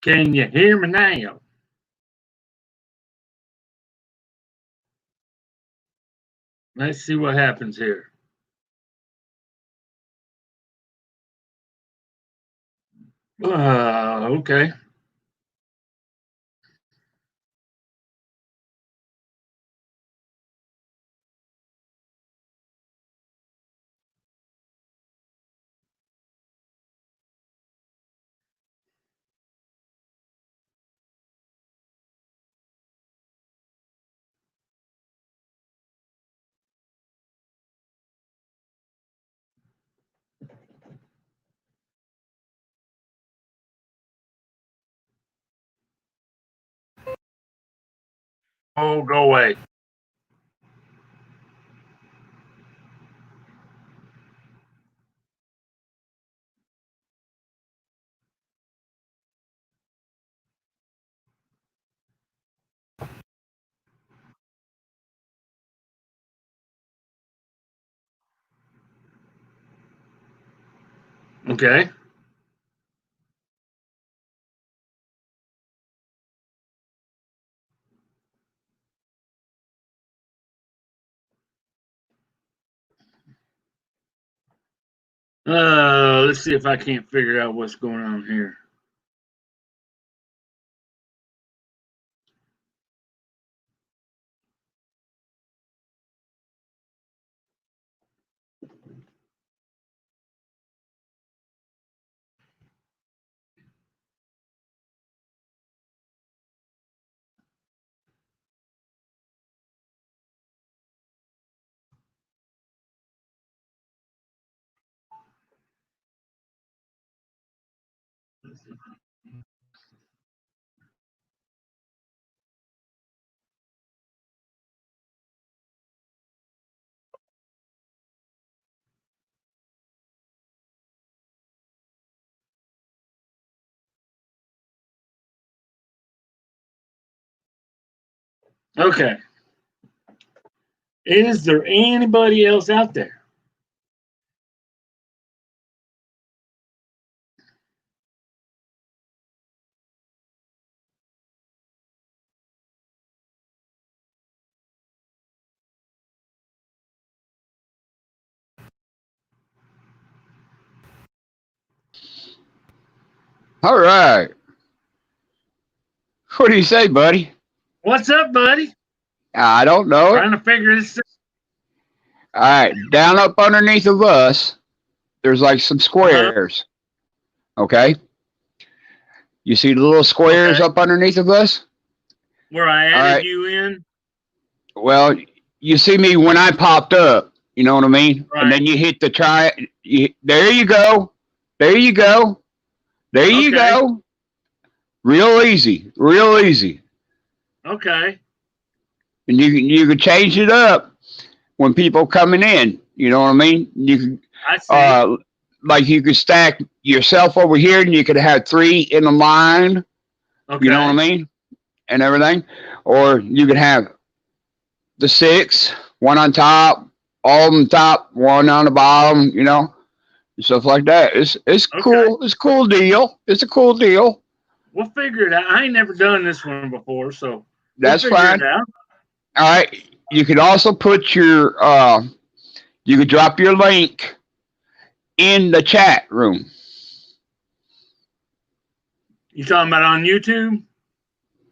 Can you hear me now? Let's see what happens here. Okay. Oh, go away. Okay. Let's see if I can't figure out what's going on here. Okay. Is there anybody else out there? All right. What do you say, buddy? What's up, buddy? I don't know it. Trying to figure this out. All right. Down up underneath of us, there's like some squares. Okay. You see the little squares up underneath of us? Where I added you in? Well, you see me when I popped up. You know what I mean? Right. And then you hit the try. There you go. There you go. There you go. Real easy. Real easy. Okay. And you can change it up when people coming in. You know what I mean? You can, I see. like you could stack yourself over here, and you could have 3 in a line. Okay. You know what I mean? And everything. Or you could have the 6, 1 on top, all on top, 1 on the bottom. You know, stuff like that. It's cool. It's a cool deal. It's a cool deal. We'll figure it out. I ain't never done this one before, so that's fine. It out. All right. You could also put your you could drop your link in the chat room. You talking about on YouTube?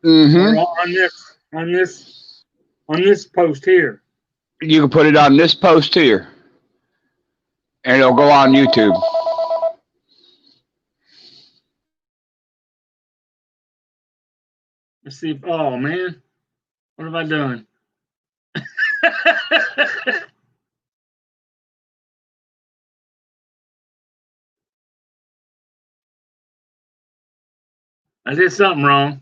Mm-hmm. Or on this post here. You can put it on this post here, and it'll go on YouTube. Let's see. Oh man, what have I done? I did something wrong.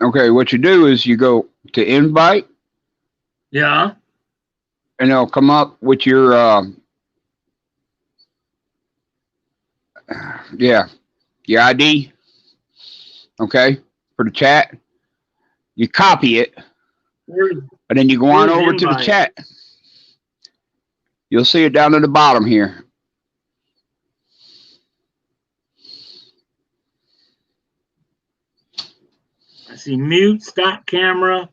Okay, what you do is you go to invite. Yeah. And it'll come up with your your ID. Okay, for the chat. You copy it, and then you go on over to the chat. You'll see it down at the bottom here. I see mute, stop camera,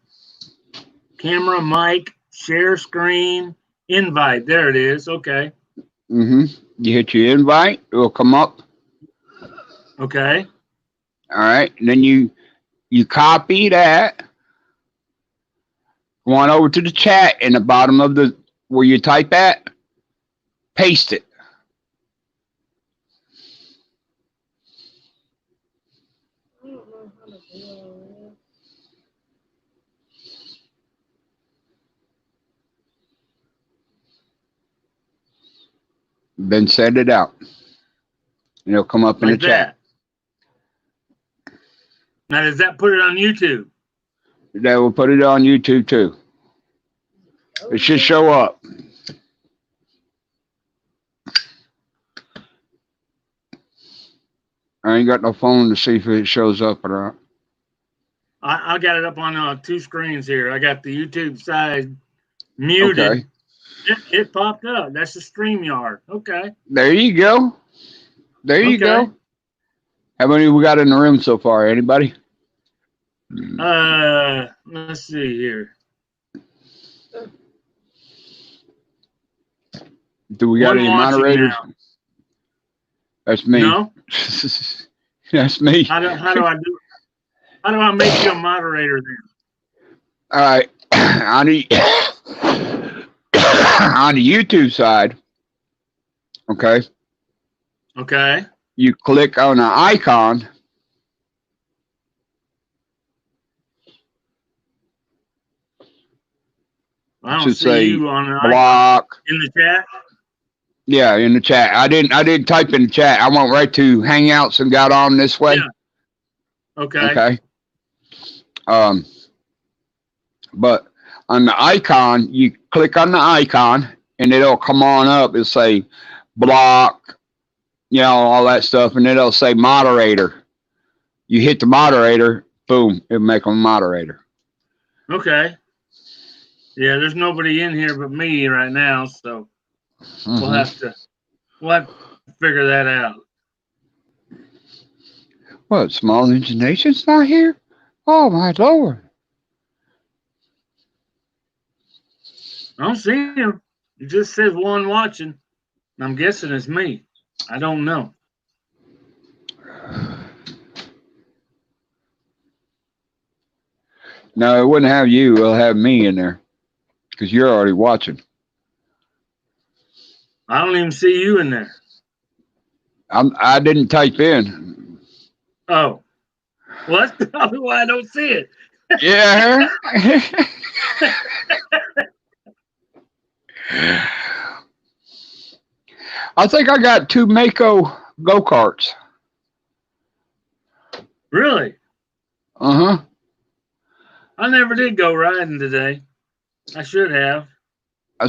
camera, mic, share screen, invite. There it is. Okay. You hit your invite, it will come up. Okay. All right. And then you copy that. Go on over to the chat in the bottom of the where you type at. Paste it. I don't know how to do all Then send it out. And it'll come up in Like the chat. that. Now, does that put it on YouTube? That will put it on YouTube too. It should show up. I ain't got no phone to see if it shows up or not. I got it up on 2 screens here. I got the YouTube side muted. Okay. It popped up. That's the StreamYard. Okay. There you go. There you Okay. go. How many we got in the room so far? Anybody? Let's see here. Do we got One any watching moderators? now. That's me. No? That's me. How do I do it? How do I make you a moderator then? All right. On the on the YouTube side, okay, Okay. you click on the icon. I don't Should see say you on the block. in the chat. Yeah, in the chat. I didn't type in the chat. I went right to Hangouts and got on this way. Yeah. Okay. Okay. But on the icon, you click on the icon and it'll come on up. It'll say block, you know, all that stuff, and it'll say moderator. You hit the moderator, boom, it'll make them moderator. Okay. Yeah, there's nobody in here but me right now, so we'll have to figure that out. What, Small Engine Nation's not here? Oh my Lord. I don't see him. It just says one watching. I'm guessing it's me. I don't know. No, it wouldn't have you. It'll have me in there because you're already watching. I don't even see you in there. I didn't type in. Oh. Well, that's probably why I don't see it. Yeah. I think I got 2 Mako go-karts. Really? Uh-huh. I never did go riding today. I should have. I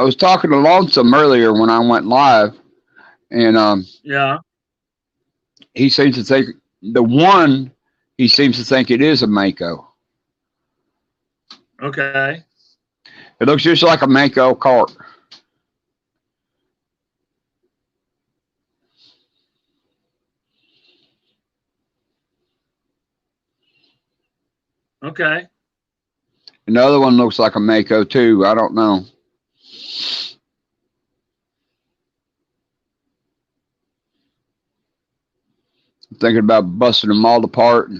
was talking to Lonesome earlier when I went live, and Yeah. he seems to think he seems to think it is a Mako. Okay. It looks just like a Mako cart. Okay. And the other one looks like a Mako too. I don't know. I'm thinking about busting them all apart.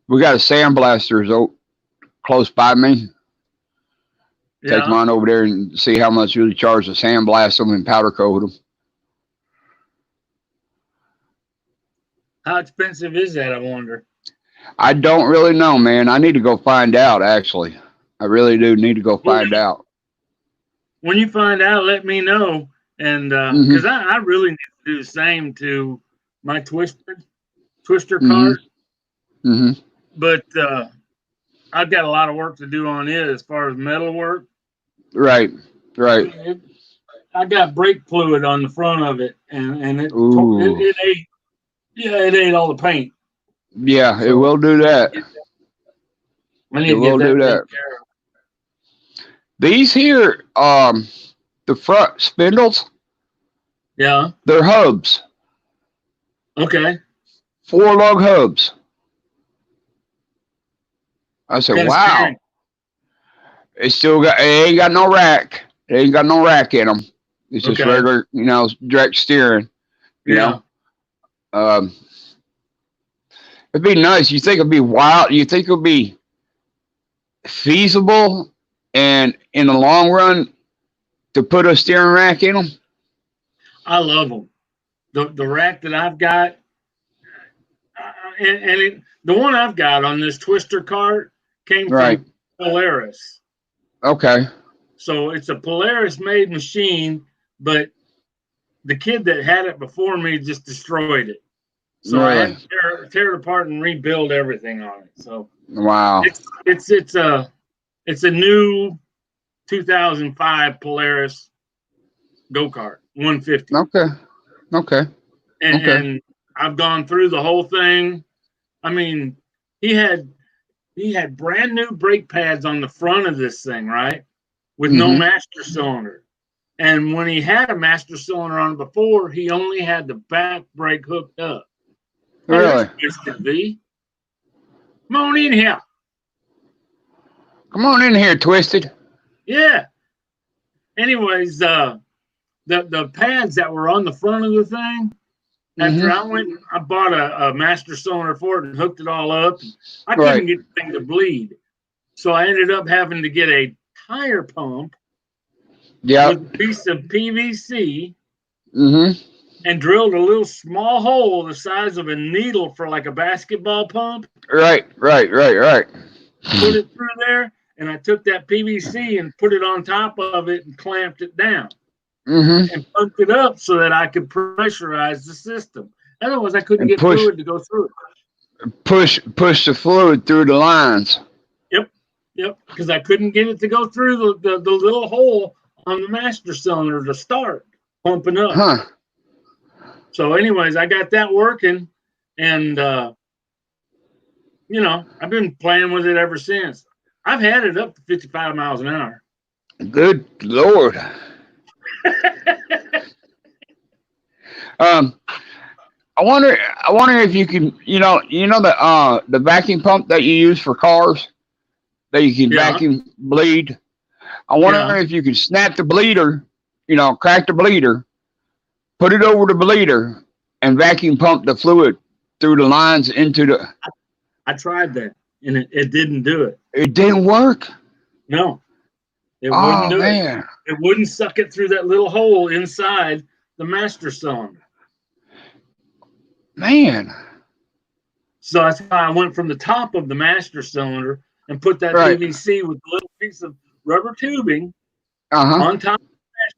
We got a sandblaster close by me. Yeah. Take mine over there and see how much really charge to sandblast them and powder coat them. How expensive is that, I wonder? I don't really know, man. I need to go find out, actually. I really do need to go find out. When you find out, let me know. And because I really need to do the same to my twister cart. Mm-hmm. But I've got a lot of work to do on it as far as metal work. Right. I got brake fluid on the front of it, and it ate. Yeah, it ate all the paint. Yeah, so it will do that. I need to get that taken care of. These here, the front spindles, Yeah. they're hubs, Okay. 4-lug hubs. I said, Kind of wow. steering. It ain't got no rack. It ain't got no rack in them. It's just Okay. regular, direct steering. You Yeah. know, it'd be nice. You think it'd be wild? You think it'd be feasible, and in the long run, to put a steering rack in them? I love them. The rack that I've got, the one I've got on this twister cart came Right. from Polaris. Okay. So it's a Polaris made machine, but the kid that had it before me just destroyed it. So I had Really? to tear it apart and rebuild everything on it. So Wow. it's a new 2005 Polaris go-kart 150. Okay. Okay. And I've gone through the whole thing. I mean, he had brand new brake pads on the front of this thing, right? With no master cylinder. And when he had a master cylinder on it before, he only had the back brake hooked up. Hey, Really? there's Twisted V. Come on in here. Come on in here, Twisted. Yeah. Anyways, the pads that were on the front of the thing, after I went, I bought a master cylinder for it and hooked it all up. I couldn't get the thing to bleed. So I ended up having to get a tire pump Yep. with a piece of PVC Mm-hmm. and drilled a little small hole the size of a needle for like a basketball pump. Right. Put it through there, and I took that PVC and put it on top of it and clamped it down and pumped it up so that I could pressurize the system. Otherwise, I couldn't get fluid to go through it. Push the fluid through the lines. Yep, because I couldn't get it to go through the little hole on the master cylinder to start pumping up. Huh. So anyways, I got that working, and I've been playing with it ever since. I've had it up to 55 miles an hour. Good Lord. I wonder if you can, the vacuum pump that you use for cars that you can vacuum bleed. I wonder if you can snap the bleeder, crack the bleeder, put it over the bleeder, and vacuum pump the fluid through the lines into the. I tried that, and it didn't do it. It didn't work. No, it wouldn't do man. it. It wouldn't suck it through that little hole inside the master cylinder. Man. So that's why I went from the top of the master cylinder and put that PVC with a little piece of rubber tubing on top of the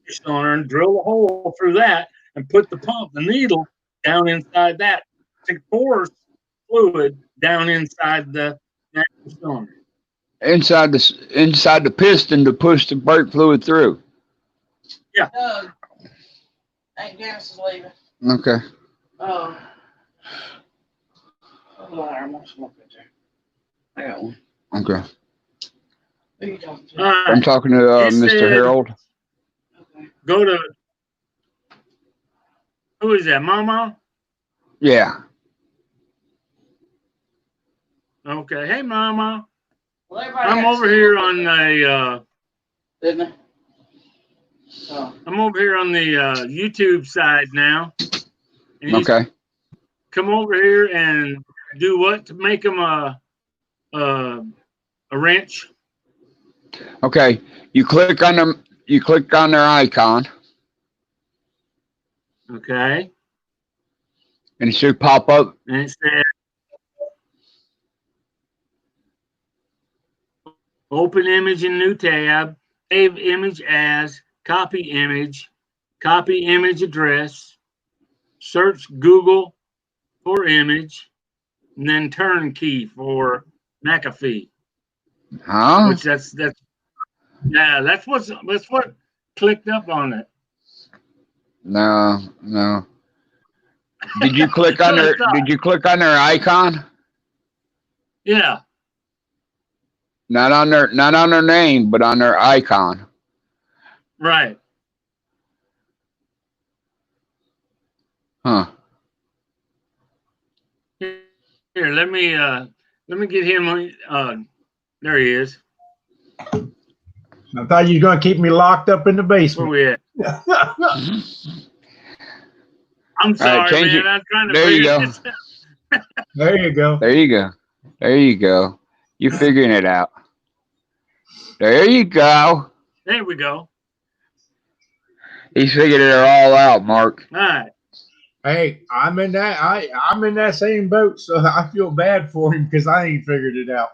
master cylinder and drill a hole through that and put the needle down inside that to force fluid down inside the master cylinder. Inside the piston to push the brake fluid through. Yeah. Aunt Janice is leaving. Okay. Oh. I got one. Okay. Who you talking to? I'm talking to Mr. Harold. Okay. Go to, who is that, Mama? Yeah. Okay. Hey, Mama. Well, I'm over here on the Didn't I? Oh. I'm over here on the YouTube side now. And Okay. come over here and do what to make them a wrench? Okay. You click on them. You click on their icon, Okay. and it should pop up. And it says open image in new tab, save image as, copy image address, search Google for image, and then turnkey for McAfee. Huh? Which that's what clicked up on it. No. Did you click on their? Did you click on their icon? Yeah. Not on their name, but on their icon. Right. Huh. Here, let me get him. There he is. I thought you were going to keep me locked up in the basement. Where we at? I'm sorry, man. I'm trying to figure this out. There you go. There you go. There you go. You're figuring it out. There you go. There we go. He's figured it all out, Mark. All right. Hey, I'm in that same boat, so I feel bad for him because I ain't figured it out.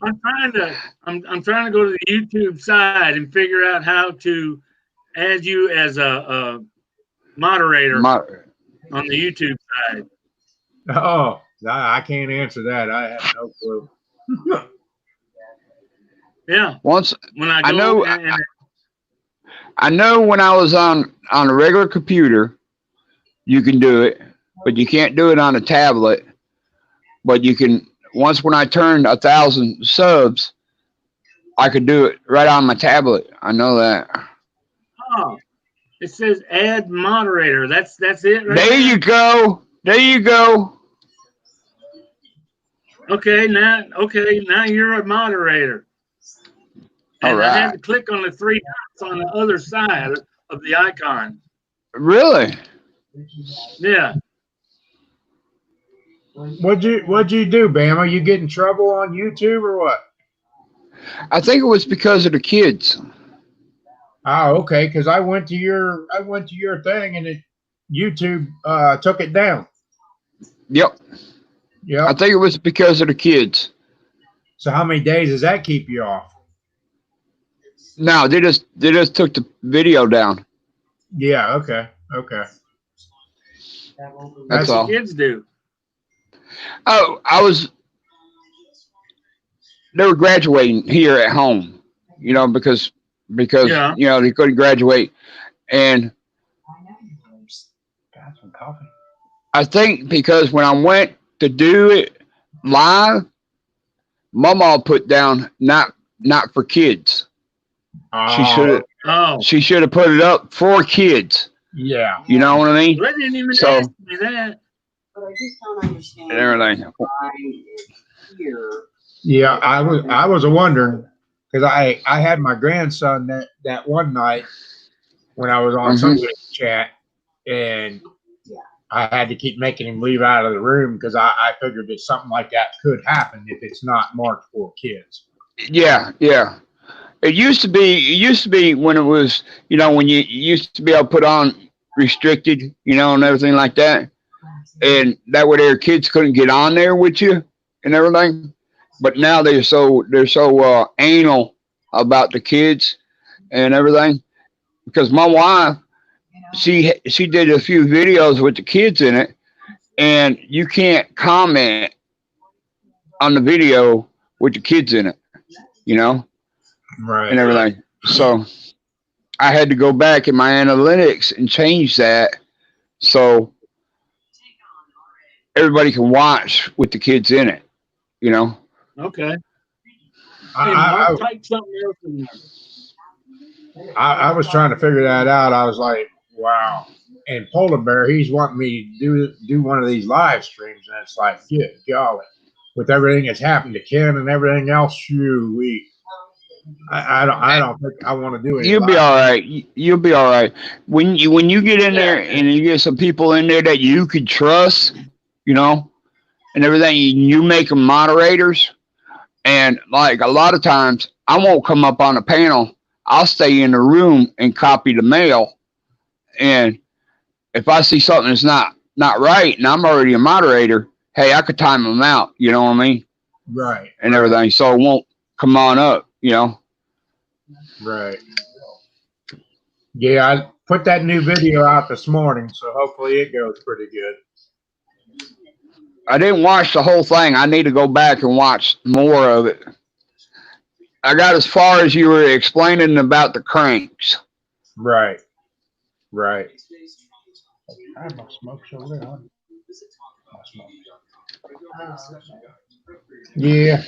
I'm trying to go to the YouTube side and figure out how to add you as a moderator on the YouTube side. Oh, I can't answer that. I have no clue. Yeah. Once when I know when I was on a regular computer, you can do it, but you can't do it on a tablet. But you can. Once when I turned 1,000 subs, I could do it right on my tablet. I know that. Oh, it says add moderator. That's it. Right there you go. There you go. Okay, now you're a moderator. And all right. I had to click on the 3 dots on the other side of the icon. Really? Yeah. What'd you do, Bama? You get in trouble on YouTube or what? I think it was because of the kids. Oh, okay. Because I went to your thing and YouTube took it down. Yep. Yeah. I think it was because of the kids. So how many days does that keep you off? No, they just took the video down. Yeah. Okay. Okay. That's all. What kids do. Oh, they were graduating here at home, because yeah. They couldn't graduate. And I think because when I went to do it live, Mama put down not for kids. She should have put it up for kids. Yeah. You know what I mean? Well, they didn't even ask me that. But I just don't understand everything. why it's here. Yeah, I was wondering because I had my grandson that one night when I was on somebody's chat, and I had to keep making him leave out of the room because I figured that something like that could happen if it's not marked for kids. Yeah, yeah. It used to be when it was, when you used to be able to put on restricted, and everything like that. And that way their kids couldn't get on there with you and everything. But now they're so anal about the kids and everything. Because my wife, she did a few videos with the kids in it, and you can't comment on the video with the kids in it, right, and everything. So I had to go back in my analytics and change that so everybody can watch with the kids in it, Okay. I was trying to figure that out. I was like, wow. And Polar Bear, he's wanting me to do one of these live streams, and it's like, good golly, with everything that's happened to Ken and everything else, I don't think I want to do it. You'll be all right. You'll be all right. When you get in there and you get some people in there that you could trust, and everything, you make them moderators. And like a lot of times, I won't come up on a panel. I'll stay in the room and copy the mail. And if I see something that's not right, and I'm already a moderator, hey, I could time them out. You know what I mean? Right. And everything, so it won't come on up. Right. Yeah, I put that new video out this morning, so hopefully it goes pretty good. I didn't watch the whole thing. I need to go back and watch more of it. I got as far as you were explaining about the cranks. Right. Right. I have no smokes over there. Yeah.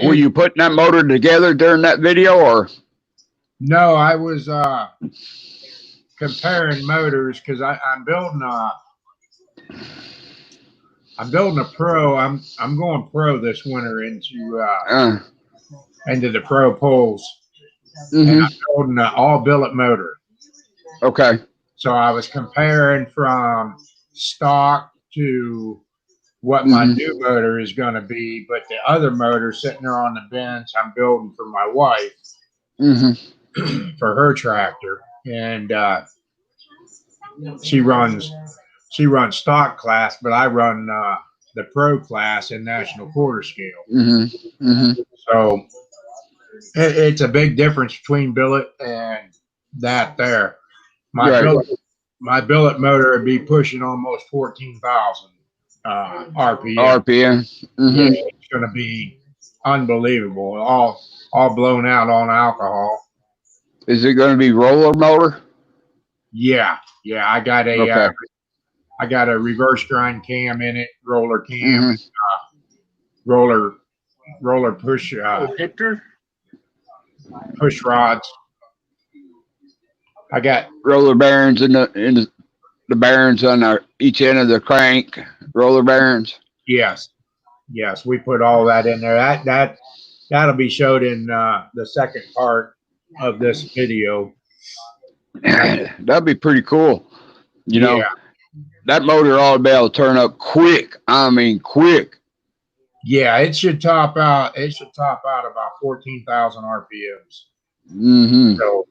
Were you putting that motor together during that video, or? No, I was comparing motors because I'm building a pro. I'm going pro this winter into the pro poles, and I'm building an all billet motor. Okay. So I was comparing from stock to what my new motor is going to be, but the other motor sitting there on the bench, I'm building for my wife for her tractor, and she runs stock class, but I run the pro class in national quarter scale. So it's a big difference between billet and that there. My billet motor would be pushing almost 14,000 RPM. RPM. Yeah, it's going to be unbelievable. All blown out on alcohol. Is it going to be roller motor? Yeah. I got a reverse grind cam in it, roller cam, roller push push rods. I got roller bearings in the bearings on each end of the crank. Roller bearings. Yes, we put all that in there. That'll be showed in the second part of this video. That'd be pretty cool. You know, that motor ought to be able to turn up quick. I mean, quick. Yeah, it should top out. About 14,000 RPMs. So,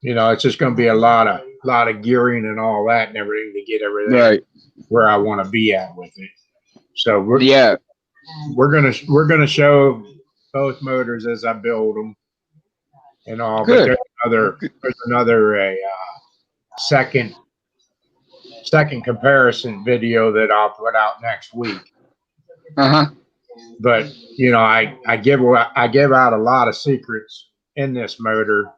it's just going to be a lot of gearing and all that and everything to get everything where I want to be at with it. So we're gonna show both motors as I build them and all. Good. But there's another second comparison video that I'll put out next week. But I give out a lot of secrets in this motor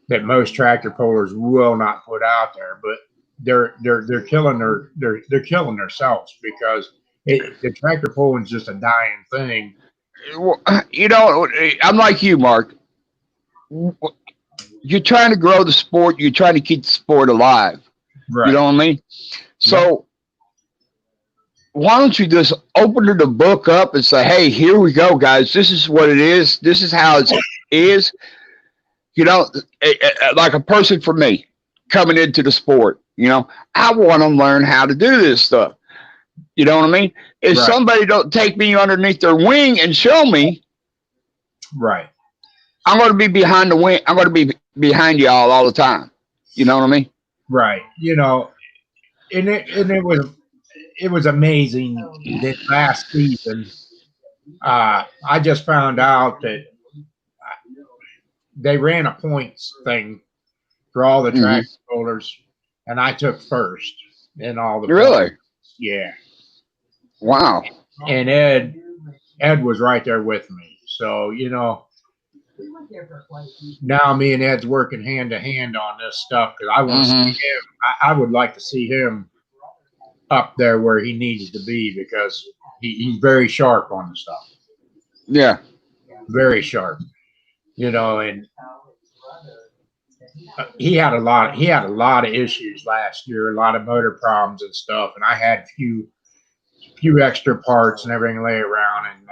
that most tractor pullers will not put out there, but they're killing themselves because the tractor pulling is just a dying thing. I'm like you, Mark. You're trying to grow the sport. You're trying to keep the sport alive. Right. You know what I mean? So why don't you just open the book up and say, hey, here we go, guys. This is what it is. This is how it is. Like a person for me coming into the sport, I want to learn how to do this stuff. You know what I mean? If somebody don't take me underneath their wing and show me, I'm going to be behind the wing. I'm going to be behind y'all all the time. You know what I mean? Right. And it was amazing that last season. I just found out that they ran a points thing for all the tractor pullers, and I took first in all the really points. Yeah. Wow. And Ed was right there with me. So, now me and Ed's working hand to hand on this stuff because I want to see him. I would like to see him up there where he needs to be because he's very sharp on the stuff. Yeah. Very sharp. And he had a lot of issues last year, a lot of motor problems and stuff, and I had few extra parts and everything lay around, and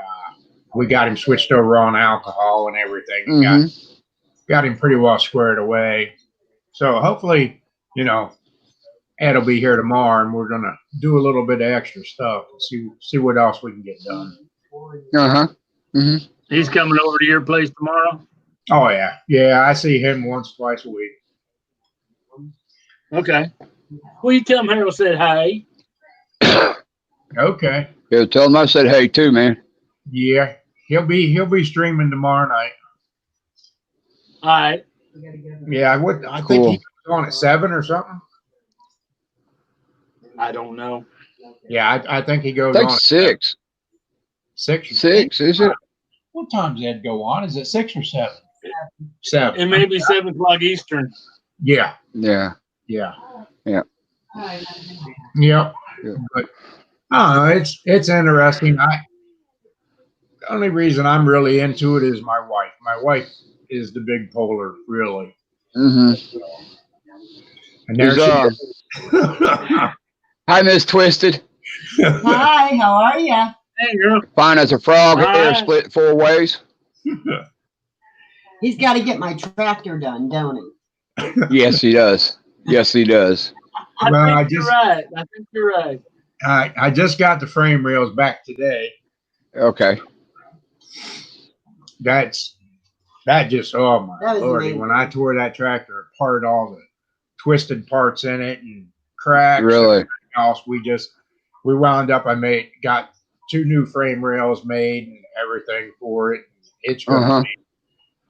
we got him switched over on alcohol and everything. Got him pretty well squared away. So hopefully, Ed will be here tomorrow, and we're gonna do a little bit of extra stuff and see what else we can get done. He's coming over to your place tomorrow. Oh yeah. I see him once, twice a week. Okay. Well, you tell him Harold said hi. Okay. Yeah, tell him I said hey too, man. Yeah, he'll be streaming tomorrow night. All right. Yeah, I think he goes on at 7 or something. I don't know. Yeah, I think he goes on at 6. 6, is it? What time does Ed go on? Is it 6 or 7? 7. It may be 7 o'clock Eastern. Yeah. Yep. But it's interesting. The only reason I'm really into it is my wife. My wife is the big puller, really. And there she is. Hi, Miss Twisted. Hi, how are ya? Hey, girl. Fine as a frog. All Hair right. split 4 ways. He's got to get my tractor done, don't he? Yes, he does. Yes, he does. I think you're right. I think you're right. I just got the frame rails back today. Okay. That just, oh my That was lordy, amazing. when I tore that tractor apart, all the twisted parts in it and cracks and Really? everything else, we wound up, got 2 new frame rails made and everything for it. It's gonna be,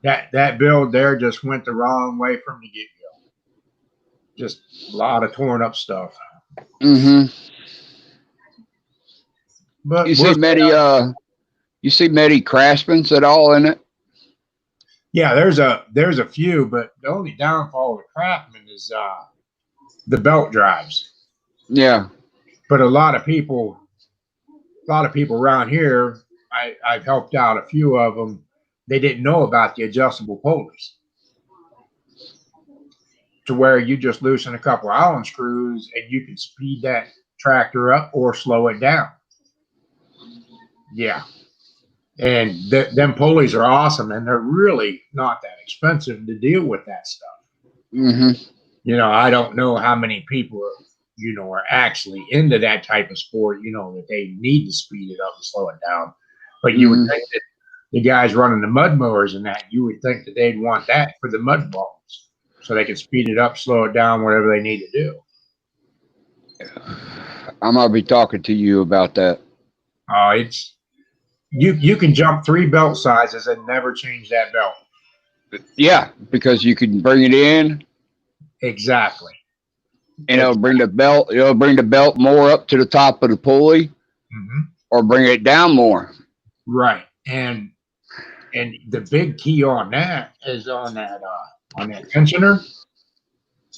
that build there just went the wrong way from the get-go. Just a lot of torn up stuff. Mm-hmm. But You see many Craftsmans at all in it? yeah, there's a few, but the only downfall of the Craftsman is the belt drives. Yeah. But a lot of people around here, I've helped out a few of them. They didn't know about the adjustable pulleys, to where you just loosen a couple Allen screws and you can speed that tractor up or slow it down. Yeah. And them pulleys are awesome, and they're really not that expensive to deal with that stuff. Mm-hmm. You know, I don't know how many people are actually into that type of sport, that they need to speed it up and slow it down. But you would think that the guys running the mud mowers and that, you would think that they'd want that for the mud balls, so they can speed it up, slow it down, whatever they need to do. I'm gonna be talking to you about that. It's you can jump 3 belt sizes and never change that belt. Yeah, because you can bring it in. Exactly. And it'll bring the belt more up to the top of the pulley, or bring it down more. Right. And the big key on that is on that tensioner.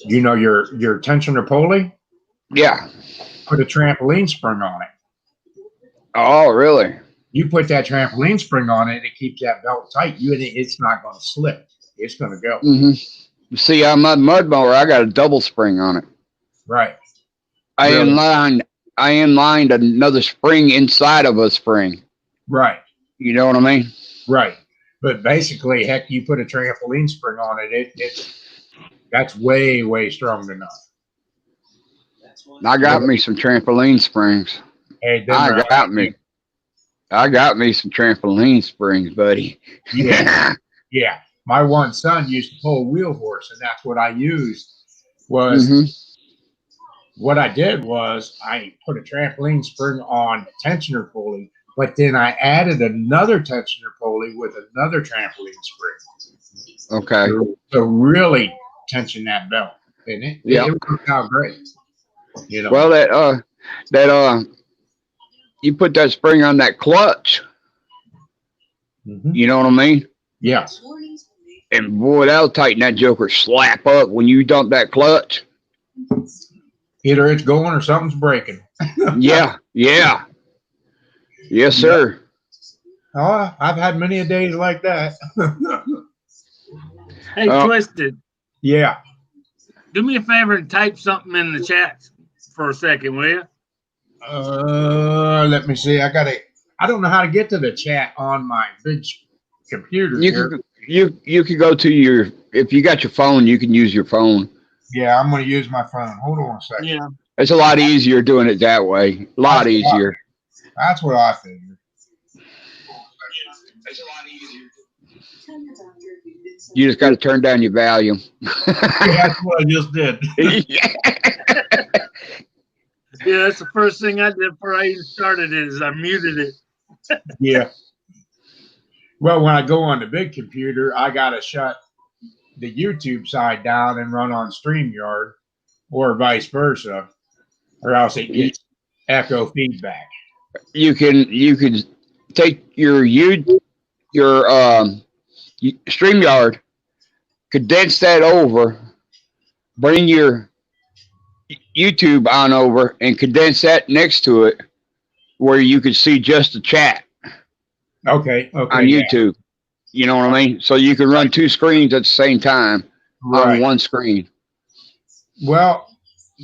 Your tensioner pulley. Yeah. Put a trampoline spring on it. Oh, really? You put that trampoline spring on it, it keeps that belt tight. It's not going to slip. It's going to go. Mm-hmm. See, on my mud mower, I got a double spring on it. Right. I inlined another spring inside of a spring. Right. You know what I mean? Right. But basically, heck, you put a trampoline spring on it, that's way, way strong enough. I got me some trampoline springs. Hey, I got me some trampoline springs, buddy. Yeah. Yeah. My one son used to pull a wheel horse, and that's what I used. What I did was I put a trampoline spring on the tensioner pulley, but then I added another tensioner pulley with another trampoline spring. Okay. To really tension that belt. And it worked out great. Well, you put that spring on that clutch. You know what I mean? Yes. And boy, that'll tighten that joker slap up when you dump that clutch. Either it's going or something's breaking. Yeah. Yes, sir. Oh, I've had many a days like that. Hey, Twisted. Yeah. Do me a favor and type something in the chat for a second, will you? Let me see. I don't know how to get to the chat on my big computer. You could go to if you got your phone, you can use your phone. Yeah, I'm going to use my phone. Hold on a second. Yeah. It's a lot easier doing it that way. A lot easier. That's what I figured. You just got to turn down your volume. That's what I just did. Yeah, that's the first thing I did before I even started it is I muted it. Yeah. Well, when I go on the big computer, I got to shut the YouTube side down and run on StreamYard, or vice versa, or else it gets echo feedback. You can take your StreamYard, condense that over, bring your YouTube on over, and condense that next to it, where you can see just the chat. Okay. On YouTube. You know what I mean? So you can run 2 screens at the same time on one screen. Well,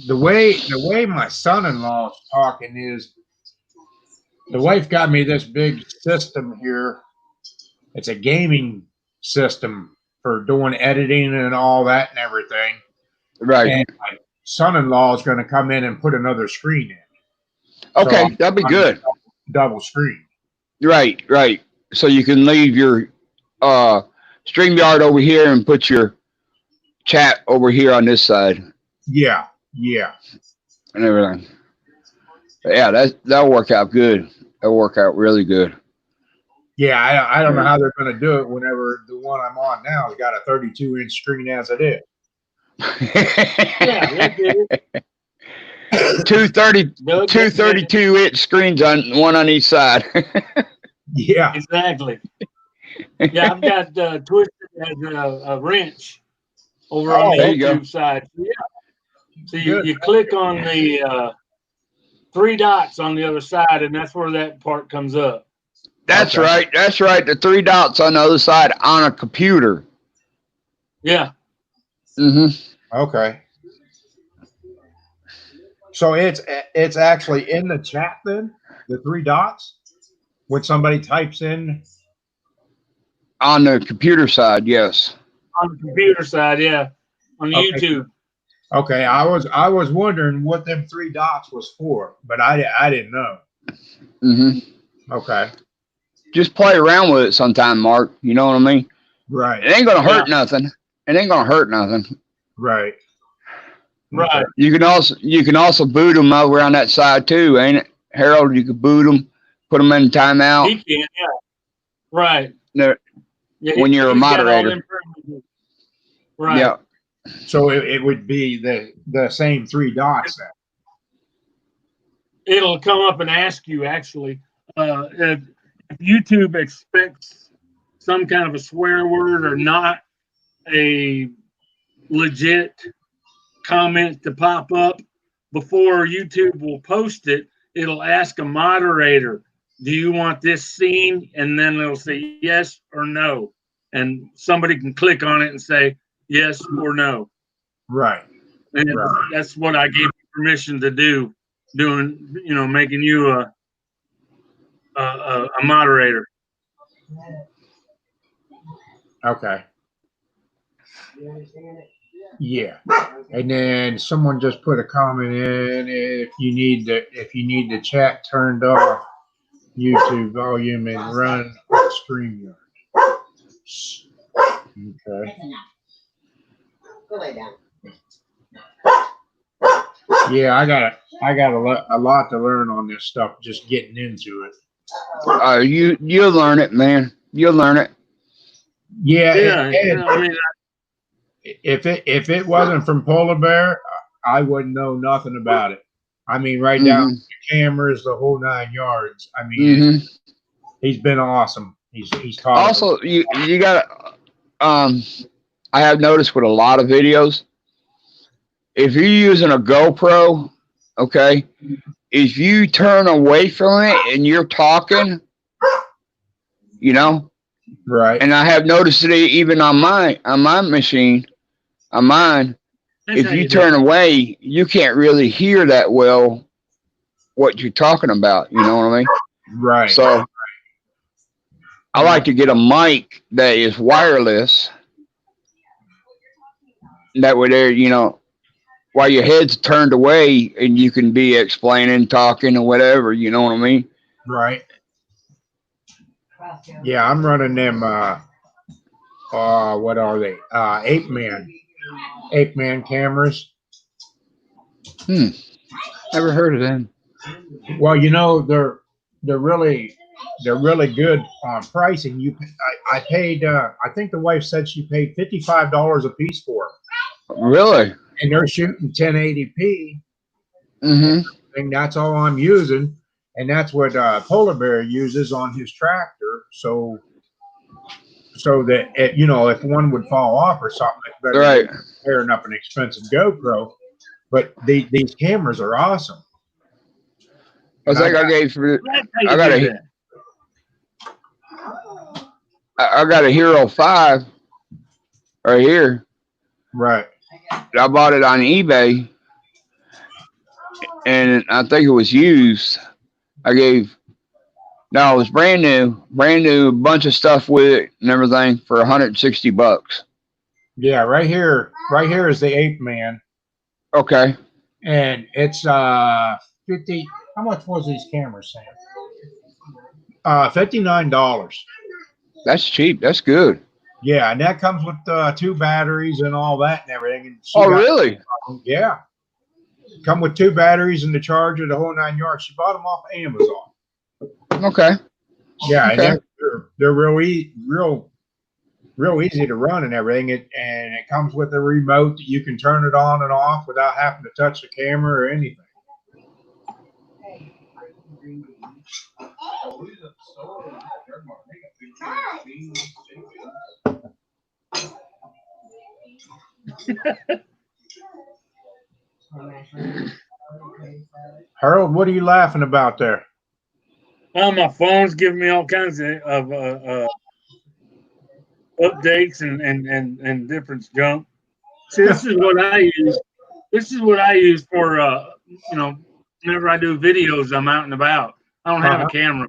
the way my son-in-law is talking is the wife got me this big system here. It's a gaming system for doing editing and all that and everything. Right. And my son-in-law is going to come in and put another screen in. Okay, So that'd be good. Double screen. Right, right. So you can leave your StreamYard over here and put your chat over here on this side Yeah. and everything. But yeah, that'll work out good. That'll work out really good. Yeah, I don't know how they're going to do it whenever the one I'm on now has got a 32-inch screen as it is. Yeah, they did it. Two 32-inch screens on each side. Yeah. Exactly. Yeah, I've got Twisted as a wrench over on the there you go. YouTube side. Yeah. So you click on the 3 dots on the other side, and that's where that part comes up. That's Okay. right. That's right. The 3 dots on the other side on a computer. Yeah. Mm-hmm. Okay. So it's actually in the chat then, the 3 dots, when somebody types in. On the computer side, yes. On the computer side, yeah. On the Okay. YouTube. Okay, I was wondering what them 3 dots was for, but I didn't know. Mm-hmm. Okay. Just play around with it sometime, Mark. You know what I mean? Right. It ain't gonna hurt nothing. It ain't gonna hurt nothing. Right. Right. You can also boot them over on that side too, ain't it, Harold? You could boot them, put them in timeout. He can, yeah. Right. No, Yeah, when you're a he's got all moderator. them privileges. Right. Yeah. So it would be the same 3 dots then. It'll come up and ask you actually if YouTube expects some kind of a swear word or not a legit comment to pop up before YouTube will post it. It'll ask a moderator, do you want this seen? And then it'll say yes or no. And somebody can click on it and say yes or no. Right. And that's what I gave you permission to do, making you a moderator. Okay. Yeah. And then someone just put a comment in, if you need the chat turned off, YouTube volume and run on StreamYard. Okay. Go lay down. Yeah, I got a lot to learn on this stuff, just getting into it. You'll learn it, man. You'll learn it. Yeah. Yeah. I mean, if it wasn't from Polar Bear, I wouldn't know nothing about it. I mean, right down to the cameras, the whole 9 yards. I mean, he's been awesome. He's taught. Also, you got I have noticed with a lot of videos, if you're using a GoPro, okay, if you turn away from it and you're talking, right. And I have noticed it even on my machine, on mine. If you turn away, you can't really hear that well what you're talking about. You know what I mean? Right. So I like to get a mic that is wireless. That way there, while your head's turned away and you can be explaining, talking, or whatever, you know what I mean? Right. Yeah, I'm running them, what are they? 8-man cameras. Never heard of them. Well, they're really good on pricing. I paid, I think the wife said she paid $55 a piece for them. Really? And they're shooting 1080p. And that's all I'm using. And that's what Polar Bear uses on his tractor. So that, if one would fall off or something, it's better than tearing up an expensive GoPro. But these cameras are awesome. I got a Hero 5 right here. Right. I bought it on eBay, and I think it was used. It was brand new, bunch of stuff with it and everything for $160. Yeah, right here is the Ape Man, Okay. and it's 50. How much was these cameras, Sam? $59. That's cheap. That's good. Yeah, and that comes with 2 batteries and all that and everything. And Oh, really? Yeah. Come with 2 batteries and the charger, the whole 9 yards. She bought them off Amazon. Okay. Yeah, Okay. and they're real easy to run and everything. And it comes with a remote that you can turn it on and off without having to touch the camera or anything. Harold, what are you laughing about there? Well, my phone's giving me all kinds of updates and different junk. See, this is what I use. This is what I use for whenever I do videos, I'm out and about. I don't have a camera.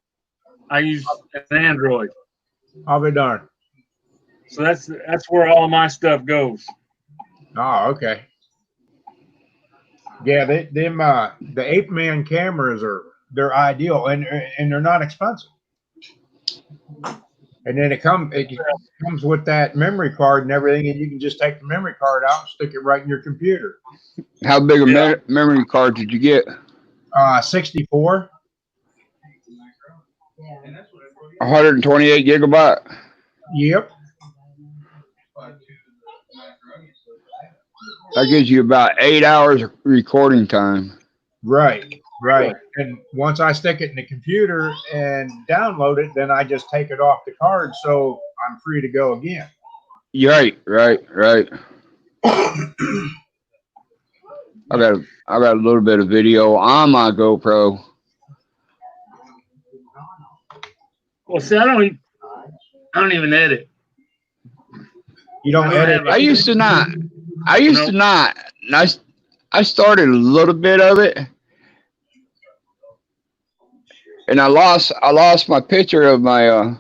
I use an Android. I'll be darned. So that's where all my stuff goes. Oh, okay. Yeah, the Ape Man cameras they're ideal and they're not expensive. And then it comes with that memory card and everything, and you can just take the memory card out and stick it right in your computer. How big a memory card did you get? 64. 128 gigabyte. Yep. That gives you about 8 hours of recording time. Right. And once I stick it in the computer and download it, then I just take it off the card, so I'm free to go again. Right. I got a little bit of video on my GoPro. Well, see, I don't even edit. You don't edit? I used to not. I started a little bit of it, and I lost my picture of my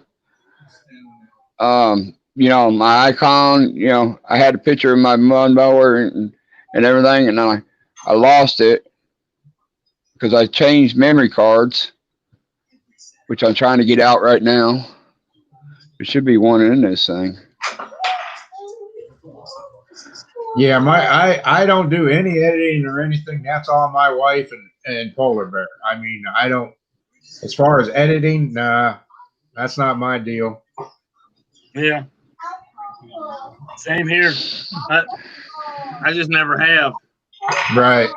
my icon. I had a picture of my mud mower and everything, and I lost it because I changed memory cards, which I'm trying to get out right now. There should be one in this thing. Yeah, I don't do any editing or anything. That's all my wife and Polar Bear. I mean, I don't. As far as editing, nah, that's not my deal. Yeah. Same here. I just never have. Right.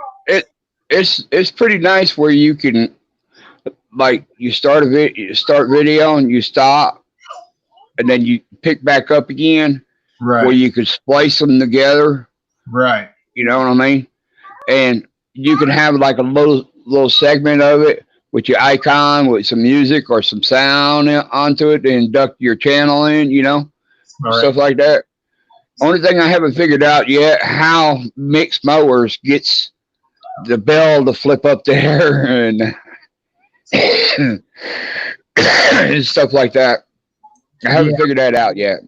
It's pretty nice where you can, like, you start video and you stop, and then you pick back up again. Right. Where you could splice them together. Right. You know what I mean? And you can have like a little segment of it with your icon with some music or some sound onto it to induct your channel in, stuff like that. Only thing I haven't figured out yet, how Mixed Mowers gets the bell to flip up there and and stuff like that. I haven't figured that out yet.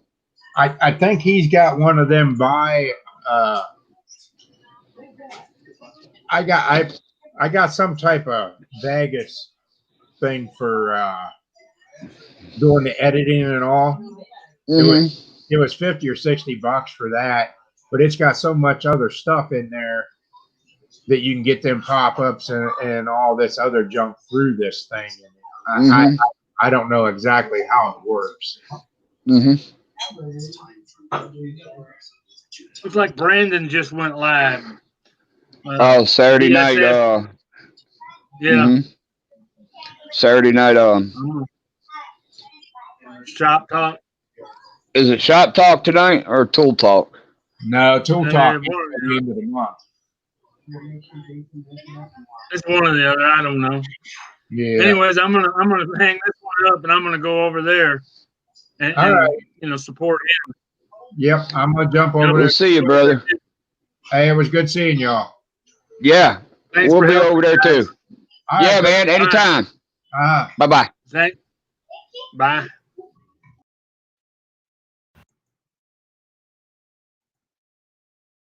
I think he's got one of them by I got some type of Vegas thing for doing the editing and all. Mm-hmm. It was $50 or $60 for that, but it's got so much other stuff in there that you can get them pop-ups and all this other junk through this thing. And I don't know exactly how it works. Mm-hmm. Looks like Brandon just went live. Saturday night. Yeah. Mm-hmm. Saturday night. Shop Talk. Is it Shop Talk tonight or Tool Talk? No, Tool Talk at the end of the month. It's one or the other. I don't know. Yeah. Anyways, I'm gonna hang this one up and I'm gonna go over there and right. support him. Yep, I'm gonna jump over We'll there. see you, brother. Hey, it was good seeing y'all. Yeah, Thanks we'll for be helping, over there guys. too. All Yeah, right, man, anytime. Uh-huh. Bye-bye. Bye.